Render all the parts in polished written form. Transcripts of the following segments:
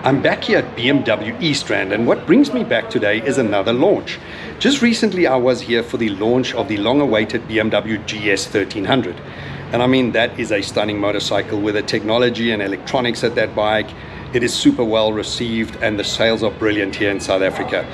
I'm back here at BMW East Rand, and what brings me back today is another launch. Just recently I was here for the launch of the long-awaited BMW GS 1300. And I mean, that is a stunning motorcycle with the technology and electronics at that bike. It is super well received and the sales are brilliant here in South Africa.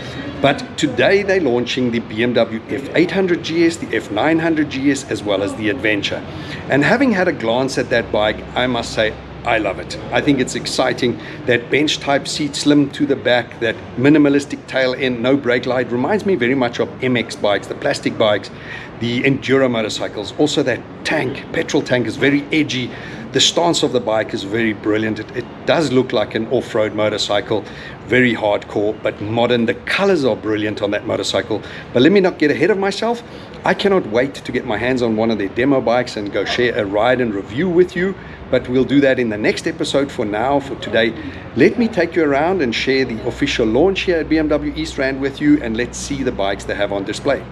But today they're launching the BMW F800 GS, the F900 GS, as well as the Adventure. And having had a glance at that bike, I must say, I love it. I think it's exciting. That bench type seat, slim to the back, that minimalistic tail end, no brake light, reminds me very much of MX bikes, the plastic bikes, the enduro motorcycles. Also that tank, petrol tank, is very edgy. The stance of the bike is very brilliant. It does look like an off-road motorcycle, very hardcore, but modern. The colors are brilliant on that motorcycle. But let me not get ahead of myself. I cannot wait to get my hands on one of their demo bikes and go share a ride and review with you. But we'll do that in the next episode. For now, for today, let me take you around and share the official launch here at BMW East Rand with you, and let's see the bikes they have on display.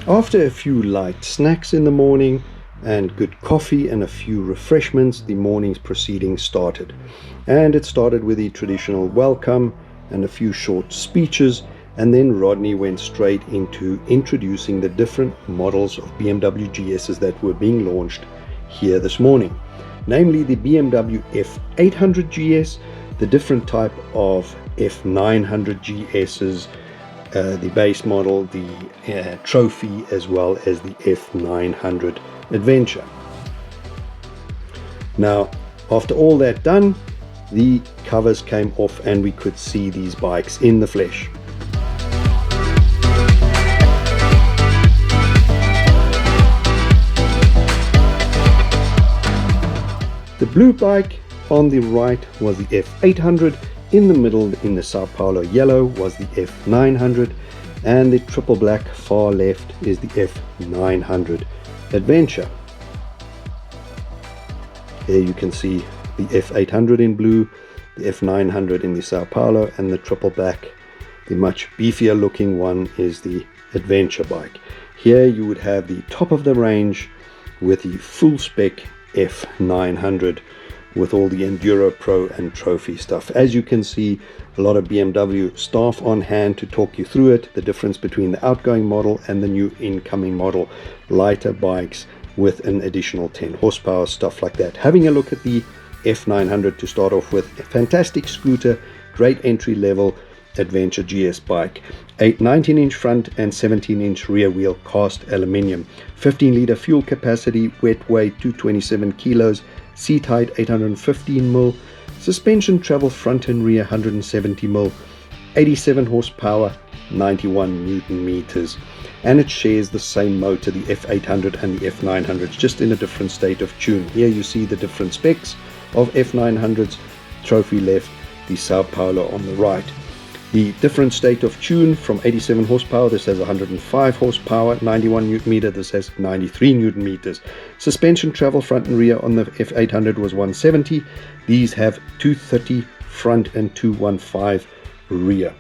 After a few light snacks in the morning and good coffee and a few refreshments, the morning's proceedings started. And it started with the traditional welcome and a few short speeches, and then Rodney went straight into introducing the different models of BMW GSs that were being launched here this morning. Namely the BMW F800 GS, the different type of F900 GSs, the base model, the trophy, as well as the F900 Adventure. Now, after all that done, the covers came off and we could see these bikes in the flesh. The blue bike on the right was the F800. In the middle, in the Sao Paulo yellow, was the F900, and the triple black far left is the F900 Adventure. Here you can see the F800 in blue, the F900 in the Sao Paulo, and the triple black, the much beefier looking one, is the Adventure bike. Here you would have the top of the range with the full spec F900, with all the Enduro Pro and Trophy stuff. As you can see, a lot of BMW staff on hand to talk you through it, the difference between the outgoing model and the new incoming model, lighter bikes with an additional 10 horsepower, stuff like that. Having a look at the F900 to start off with, a fantastic scooter, great entry level Adventure GS bike. A 19-inch front and 17-inch rear wheel cast aluminium, 15-liter fuel capacity, wet weight 227 kilos, seat height 815 mm, suspension travel front and rear 170 mm, 87 horsepower, 91 newton meters, and it shares the same motor, the F800 and the F900, just in a different state of tune. Here you see the different specs of F900s, trophy left, the Sao Paulo on the right. The different state of tune: from 87 horsepower, this has 105 horsepower, 91 newton meter, this has 93 newton meters. Suspension travel front and rear on the F800 was 170. These have 230 front and 215 rear.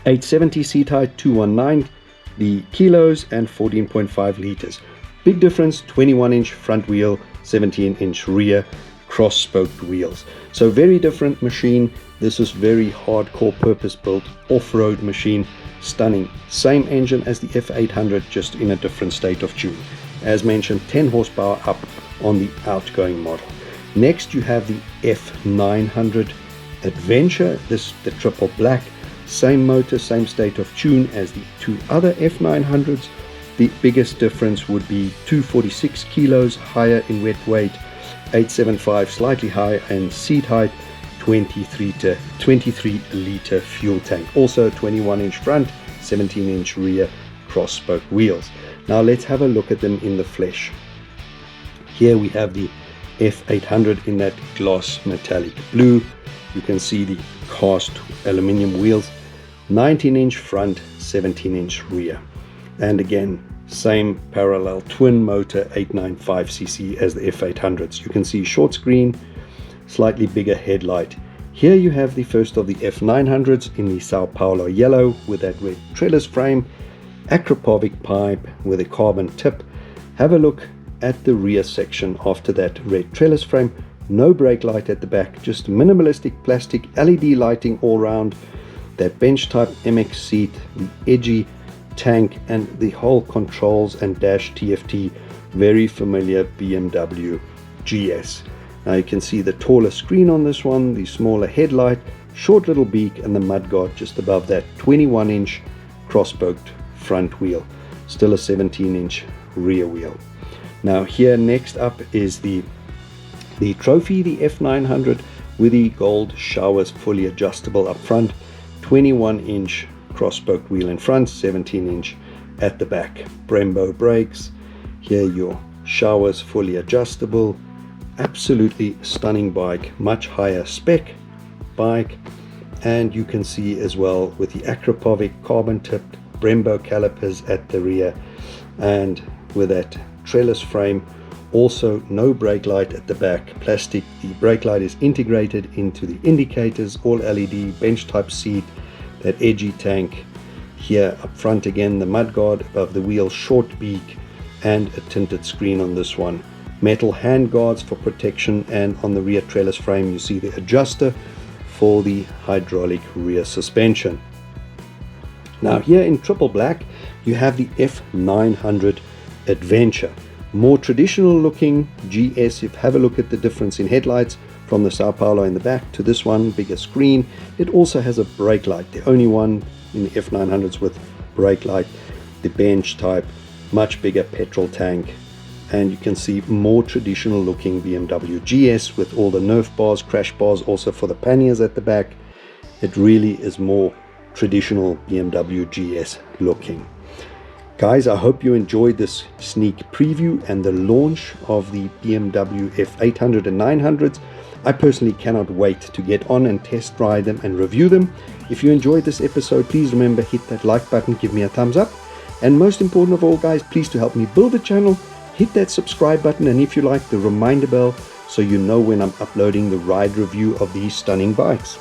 870 seat height, 219 the kilos, and 14.5 liters. Big difference: 21-inch front wheel, 17-inch rear, cross-spoked wheels. So very different machine. This is very hardcore, purpose-built off-road machine. Stunning. Same engine as the F800, just in a different state of tune. As mentioned, 10 horsepower up on the outgoing model. Next you have the F900 Adventure, the triple black, same motor, same state of tune as the two other F900s. The biggest difference would be 246 kilos higher in wet weight, 875 slightly higher in seat height, 23 liter fuel tank. Also 21-inch front, 17-inch rear cross-spoke wheels. Now let's have a look at them in the flesh. Here we have the F800 in that gloss metallic blue. You can see the cast aluminium wheels, 19-inch front, 17-inch rear. And again, same parallel twin motor 895cc as the F800s. You can see short screen, slightly bigger headlight. Here you have the first of the F900s in the Sao Paulo yellow with that red trellis frame, acropovic pipe with a carbon tip. Have a look at the rear section after that red trellis frame. No brake light at the back, just minimalistic plastic LED lighting all round. That bench type MX seat, the edgy tank, and the whole controls and dash TFT, very familiar BMW GS. Now you can see the taller screen on this one, the smaller headlight, short little beak, and the mudguard just above that 21-inch cross-spoked front wheel, still a 17-inch rear wheel. Now here next up is the trophy, the F900 with the gold showers, fully adjustable up front, 21-inch cross-spoke wheel in front, 17-inch at the back. Brembo brakes. Here your showers, fully adjustable. Absolutely stunning bike, much higher spec bike. And you can see as well with the acropovic carbon tipped Brembo calipers at the rear, and with that trellis frame. Also no brake light at the back, plastic. The brake light is integrated into the indicators, all LED, bench type seat, that edgy tank. Here up front again, the mudguard above the wheel, short beak, and a tinted screen on this one. Metal hand guards for protection, and on the rear trellis frame you see the adjuster for the hydraulic rear suspension. Now here in triple black you have the F900 Adventure. More traditional looking GS. If you have a look at the difference in headlights from the Sao Paulo in the back to this one, bigger screen. It also has a brake light, the only one in the F900s with brake light. The bench type, much bigger petrol tank, and you can see more traditional looking BMW GS with all the Nerf bars, crash bars, also for the panniers at the back. It really is more traditional BMW GS looking. Guys, I hope you enjoyed this sneak preview and the launch of the BMW F800 and 900s. I personally cannot wait to get on and test ride them and review them. If you enjoyed this episode, please remember, hit that like button, give me a thumbs up. And most important of all, guys, please to help me build the channel, hit that subscribe button, and if you like, the reminder bell so you know when I'm uploading the ride review of these stunning bikes.